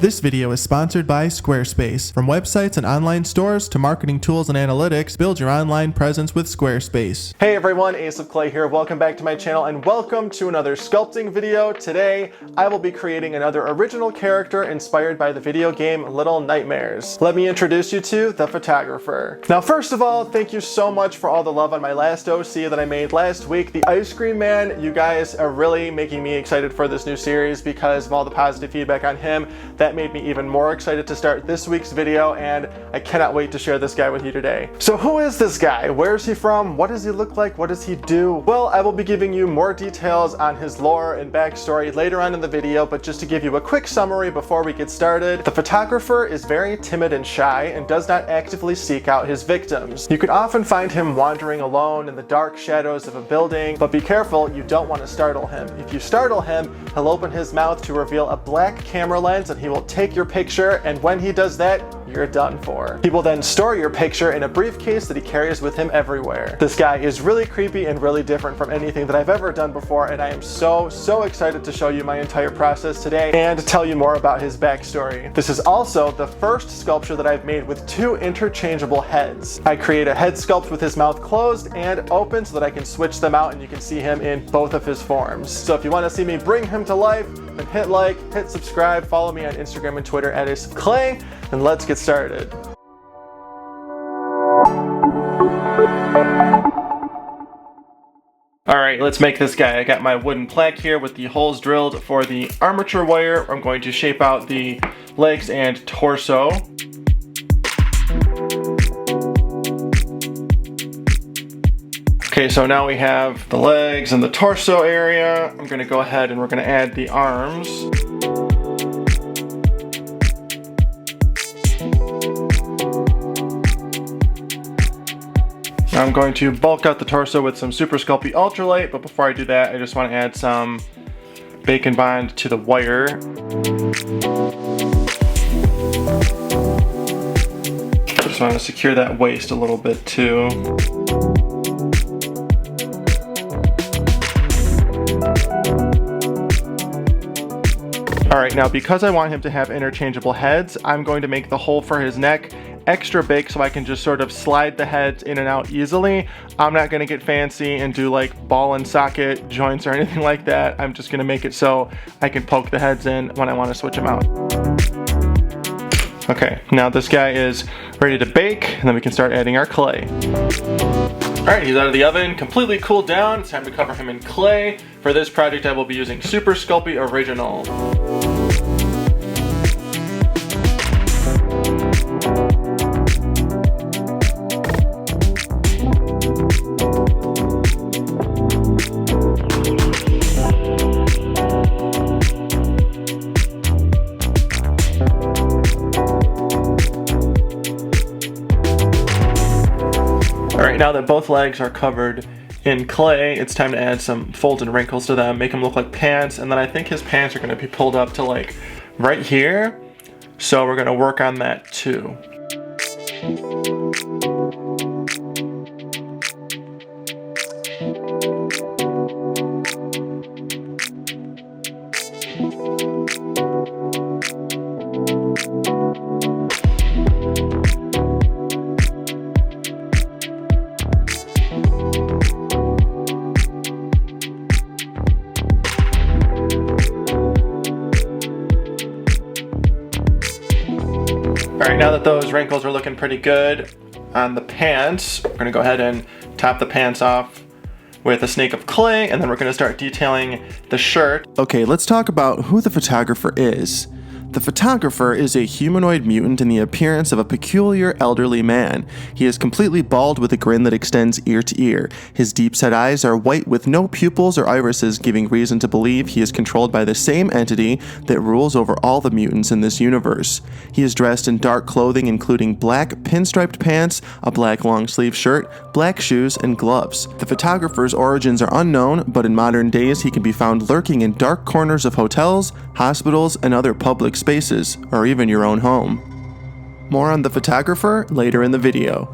This video is sponsored by Squarespace. From websites and online stores to marketing tools and analytics, build your online presence with Squarespace. Hey everyone, Ace of Clay here. Welcome back to my channel and welcome to another sculpting video. Today, I will be creating another original character inspired by the video game Little Nightmares. Let me introduce you to the photographer. Now, first of all, thank you so much for all the love on my last OC that I made last week, the Ice Cream Man. You guys are really making me excited for this new series because of all the positive feedback on him. That made me even more excited to start this week's video, and I cannot wait to share this guy with you today. So who is this guy? Where is he from? What does he look like? What does he do? Well, I will be giving you more details on his lore and backstory later on in the video, but just to give you a quick summary before we get started, the photographer is very timid and shy and does not actively seek out his victims. You can often find him wandering alone in the dark shadows of a building, but be careful, you don't want to startle him. If you startle him, he'll open his mouth to reveal a black camera lens and he will take your picture, and when he does that, you're done for. He will then store your picture in a briefcase that he carries with him everywhere. This guy is really creepy and really different from anything that I've ever done before, and I am so excited to show you my entire process today and tell you more about his backstory. This is also the first sculpture that I've made with two interchangeable heads. I create a head sculpt with his mouth closed and open so that I can switch them out and you can see him in both of his forms. So if you want to see me bring him to life, then hit like, hit subscribe, follow me on Instagram and Twitter at Ace of Clay, and let's get started. Alright, let's make this guy. I got my wooden plank here with the holes drilled for the armature wire. I'm going to shape out the legs and torso. Okay, so now we have the legs and the torso area. I'm going to go ahead and we're going to add the arms. I'm going to bulk out the torso with some Super Sculpey Ultralight, but before I do that, I just want to add some Bacon Bond to the wire. Just want to secure that waist a little bit too. Alright, now because I want him to have interchangeable heads, I'm going to make the hole for his neck extra big so I can just sort of slide the heads in and out easily. I'm not going to get fancy and do like ball and socket joints or anything like that. I'm just going to make it so I can poke the heads in when I want to switch them out. Okay, now this guy is ready to bake, and then we can start adding our clay. Alright, he's out of the oven, completely cooled down. It's time to cover him in clay. For this project I will be using Super Sculpey Original. Alright, now that both legs are covered in clay, it's time to add some folds and wrinkles to them, make them look like pants, and then I think his pants are going to be pulled up to like right here, so we're going to work on that too. Alright, now that those wrinkles are looking pretty good on the pants, we're going to go ahead and top the pants off with a snake of clay, and then we're going to start detailing the shirt. Okay, let's talk about who the photographer is. The photographer is a humanoid mutant in the appearance of a peculiar elderly man. He is completely bald with a grin that extends ear to ear. His deep-set eyes are white with no pupils or irises, giving reason to believe he is controlled by the same entity that rules over all the mutants in this universe. He is dressed in dark clothing including black pinstriped pants, a black long-sleeve shirt, black shoes, and gloves. The photographer's origins are unknown, but in modern days he can be found lurking in dark corners of hotels, hospitals, and other public spaces, or even your own home. More on the photographer later in the video.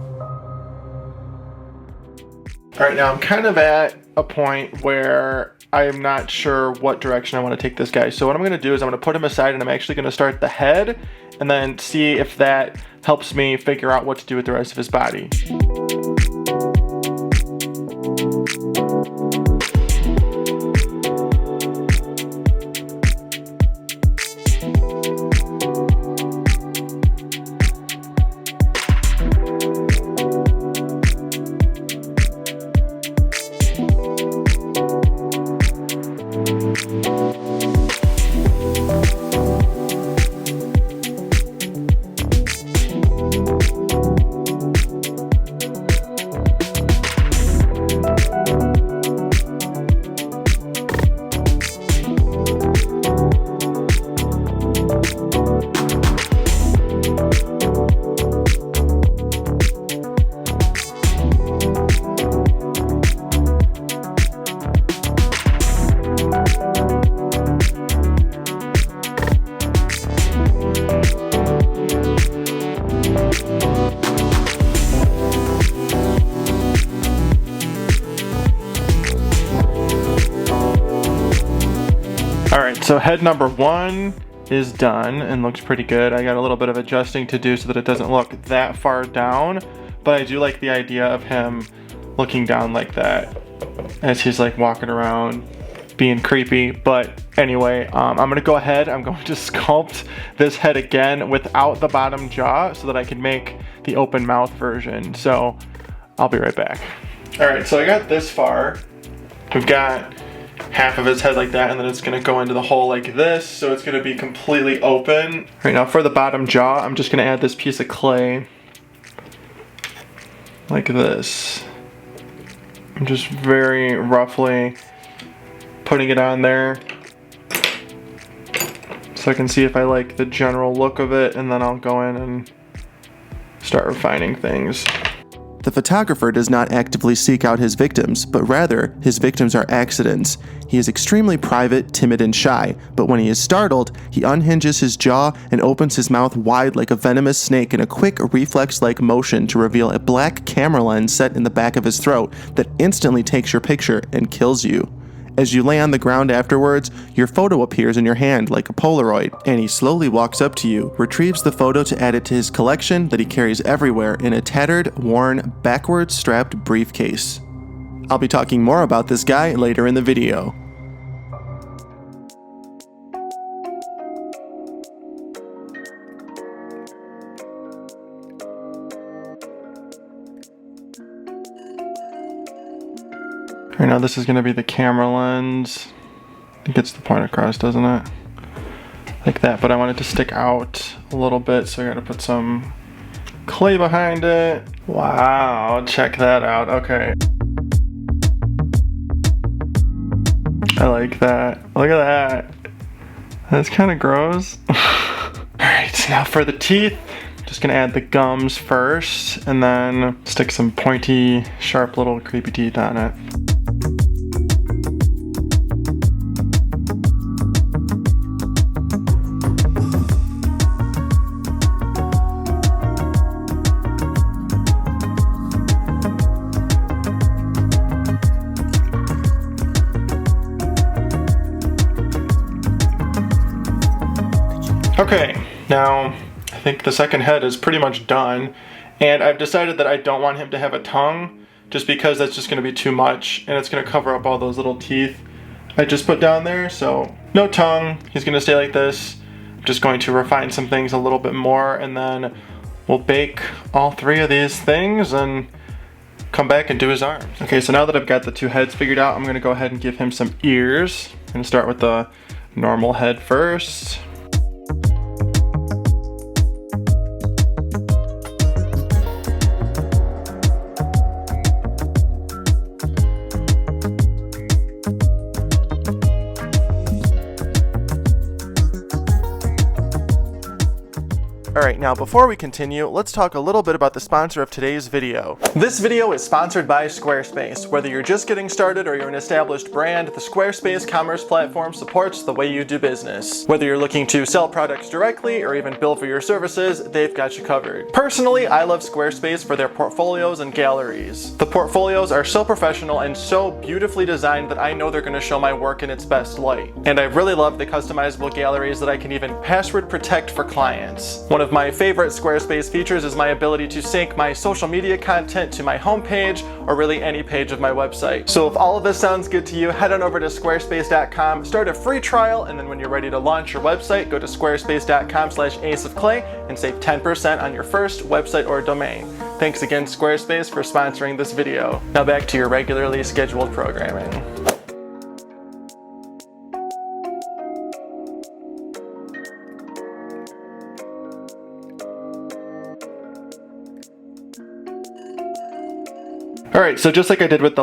All right, now I'm kind of at a point where I am not sure what direction I want to take this guy. So what I'm going to do is I'm going to put him aside and I'm actually going to start the head and then see if that helps me figure out what to do with the rest of his body. So head number 1 is done and looks pretty good. I got a little bit of adjusting to do so that it doesn't look that far down, but I do like the idea of him looking down like that as he's like walking around being creepy. But anyway, I'm gonna go ahead, I'm going to sculpt this head again without the bottom jaw so that I can make the open mouth version. So I'll be right back. All right, so I got this far. We've got half of his head like that, and then it's gonna go into the hole like this, so it's gonna be completely open. Right now for the bottom jaw, I'm just gonna add this piece of clay like this. I'm just very roughly putting it on there so I can see if I like the general look of it, and then I'll go in and start refining things. The photographer does not actively seek out his victims, but rather, his victims are accidents. He is extremely private, timid, and shy, but when he is startled, he unhinges his jaw and opens his mouth wide like a venomous snake in a quick, reflex-like motion to reveal a black camera lens set in the back of his throat that instantly takes your picture and kills you. As you lay on the ground afterwards, your photo appears in your hand like a Polaroid, and he slowly walks up to you, retrieves the photo to add it to his collection that he carries everywhere in a tattered, worn, backwards strapped briefcase. I'll be talking more about this guy later in the video. Right now this is going to be the camera lens. It gets the point across, doesn't it? Like that, but I want it to stick out a little bit, so I gotta put some clay behind it. Wow, check that out. Okay. I like that. Look at that. That's kind of gross. Alright, now for the teeth. Just gonna add the gums first, and then stick some pointy, sharp little creepy teeth on it. Okay, now I think the second head is pretty much done, and I've decided that I don't want him to have a tongue just because that's just going to be too much and it's going to cover up all those little teeth I just put down there. So no tongue, he's going to stay like this. I'm just going to refine some things a little bit more, and then we'll bake all 3 of these things and come back and do his arms. Okay, so now that I've got the 2 heads figured out, I'm going to go ahead and give him some ears. I'm going to start with the normal head first. Alright, now before we continue, let's talk a little bit about the sponsor of today's video. This video is sponsored by Squarespace. Whether you're just getting started or you're an established brand, the Squarespace commerce platform supports the way you do business. Whether you're looking to sell products directly or even bill for your services, they've got you covered. Personally, I love Squarespace for their portfolios and galleries. The portfolios are so professional and so beautifully designed that I know they're going to show my work in its best light. And I really love the customizable galleries that I can even password protect for clients. One of my favorite Squarespace features is my ability to sync my social media content to my homepage or really any page of my website. So if all of this sounds good to you, head on over to squarespace.com, start a free trial, and then when you're ready to launch your website, go to squarespace.com/aceofclay and save 10% on your first website or domain. Thanks again, Squarespace, for sponsoring this video. Now back to your regularly scheduled programming. Alright, so just like I did with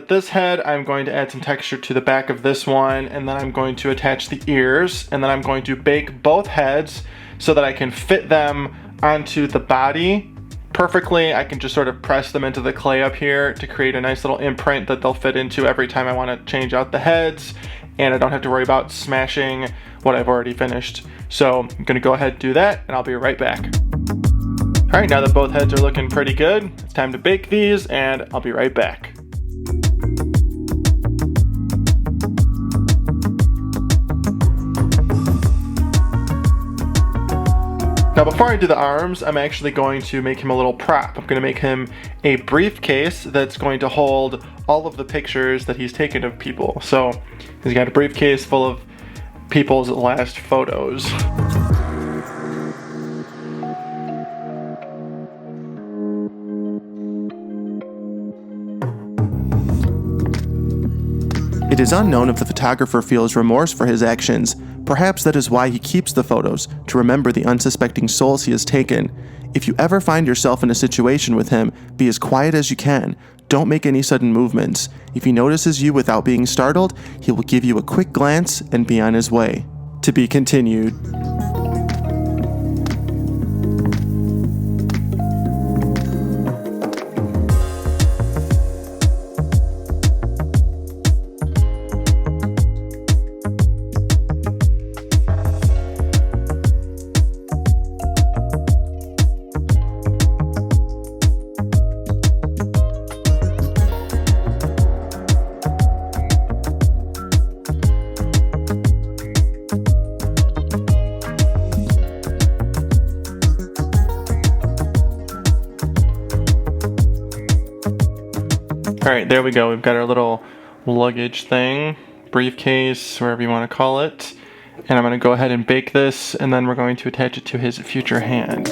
this head, I'm going to add some texture to the back of this one, and then I'm going to attach the ears, and then I'm going to bake both heads so that I can fit them onto the body perfectly. I can just sort of press them into the clay up here to create a nice little imprint that they'll fit into every time I want to change out the heads, and I don't have to worry about smashing what I've already finished. So I'm going to go ahead and do that, and I'll be right back. Alright, now that both heads are looking pretty good, it's time to bake these, and I'll be right back. Now before I do the arms, I'm actually going to make him a little prop. I'm going to make him a briefcase that's going to hold all of the pictures that he's taken of people. So he's got a briefcase full of people's last photos. It is unknown if the photographer feels remorse for his actions. Perhaps that is why he keeps the photos, to remember the unsuspecting souls he has taken. If you ever find yourself in a situation with him, be as quiet as you can. Don't make any sudden movements. If he notices you without being startled, he will give you a quick glance and be on his way. To be continued. Alright, there we go. We've got our little luggage thing, briefcase, wherever you want to call it. And I'm going to go ahead and bake this, and then we're going to attach it to his future hand.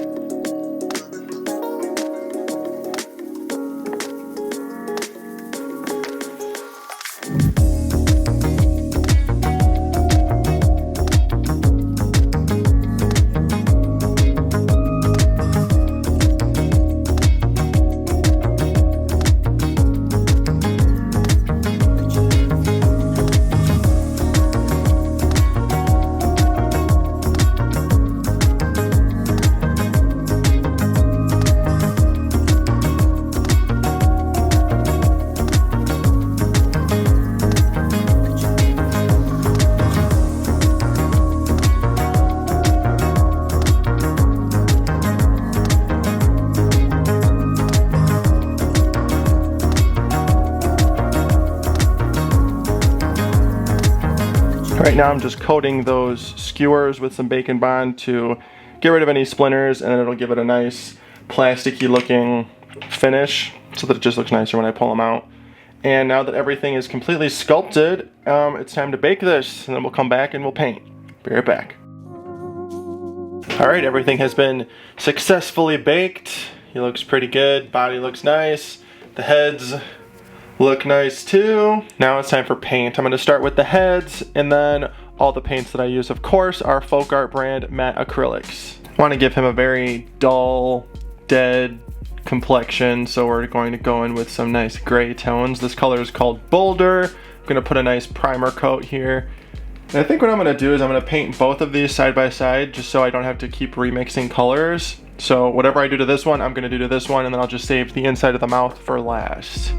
Right now I'm just coating those skewers with some Bacon Bond to get rid of any splinters, and it'll give it a nice plasticky looking finish so that it just looks nicer when I pull them out. And now that everything is completely sculpted, it's time to bake this, and then we'll come back and we'll paint. Be right back. Alright, everything has been successfully baked. He looks pretty good, body looks nice, the heads look nice too. Now it's time for paint. I'm going to start with the heads, and then all the paints that I use, of course, are Folk Art brand matte acrylics. I want to give him a very dull, dead complexion, so we're going to go in with some nice gray tones. This color is called Boulder. I'm going to put a nice primer coat here And I think what I'm gonna do is I'm gonna paint both of these side by side just so I don't have to keep remixing colors. So whatever I do to this one, I'm gonna do to this one, and then I'll just save the inside of the mouth for last.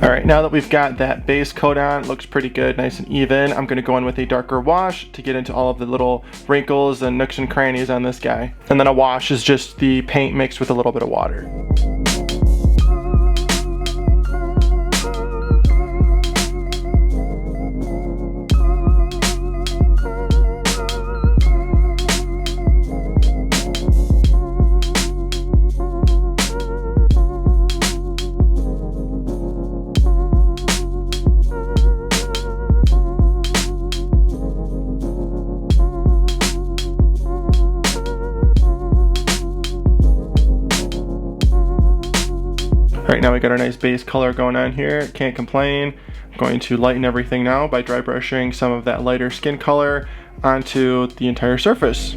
All right, now that we've got that base coat on, it looks pretty good, nice and even. I'm gonna go in with a darker wash to get into all of the little wrinkles and nooks and crannies on this guy. And then a wash is just the paint mixed with a little bit of water. Right now we got our nice base color going on here, can't complain. I'm going to lighten everything now by dry brushing some of that lighter skin color onto the entire surface.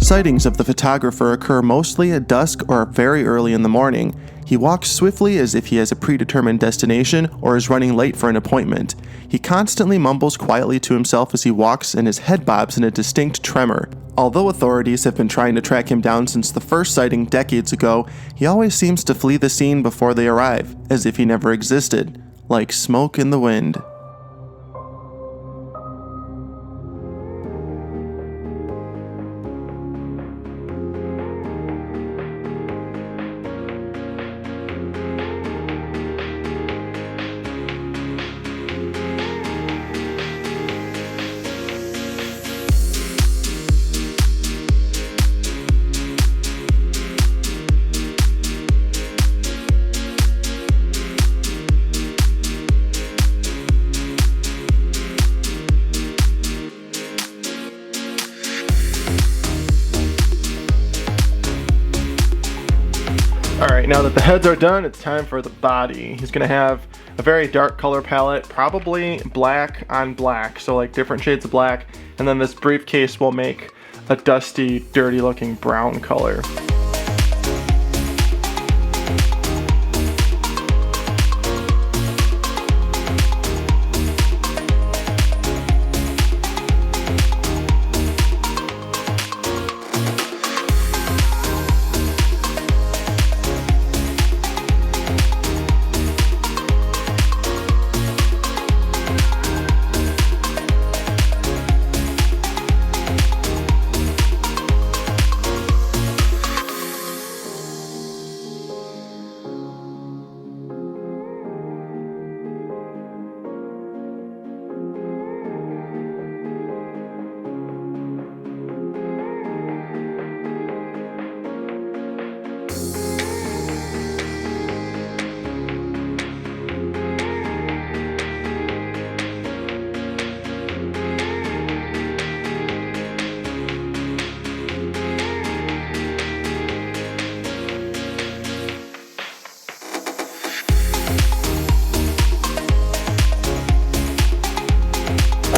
Sightings of the photographer occur mostly at dusk or very early in the morning. He walks swiftly as if he has a predetermined destination or is running late for an appointment. He constantly mumbles quietly to himself as he walks, and his head bobs in a distinct tremor. Although authorities have been trying to track him down since the first sighting decades ago, he always seems to flee the scene before they arrive, as if he never existed, like smoke in the wind. Alright, now that the heads are done, it's time for the body. He's going to have a very dark color palette, probably black on black, so like different shades of black, and then this briefcase will make a dusty, dirty looking brown color.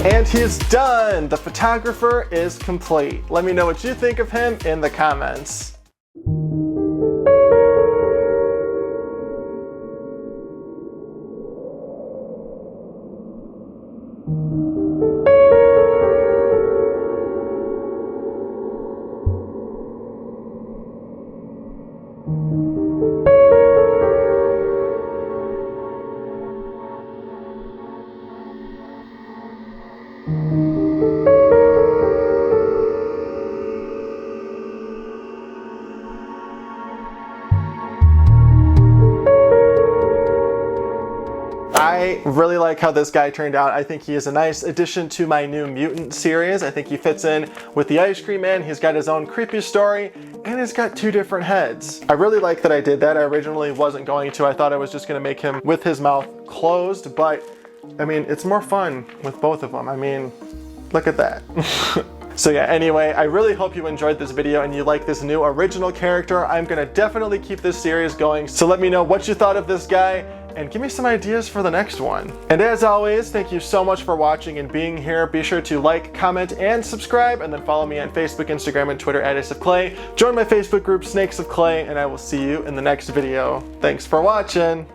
And he's done! The photographer is complete. Let me know what you think of him in the comments. Really like how this guy turned out. I think he is a nice addition to my New Mutant series. I think he fits in with the Ice Cream Man. He's got his own creepy story, and he's got 2 different heads. I really like that I did that. I originally wasn't going to. I thought I was just gonna make him with his mouth closed, but I mean, it's more fun with both of them. I mean, look at that. So yeah, anyway, I really hope you enjoyed this video and you like this new original character. I'm gonna definitely keep this series going, so let me know what you thought of this guy and give me some ideas for the next one. And as always, thank you so much for watching and being here. Be sure to like, comment, and subscribe, and then follow me on Facebook, Instagram, and Twitter at Ace of Clay. Join my Facebook group, Snakes of Clay, and I will see you in the next video. Thanks for watching.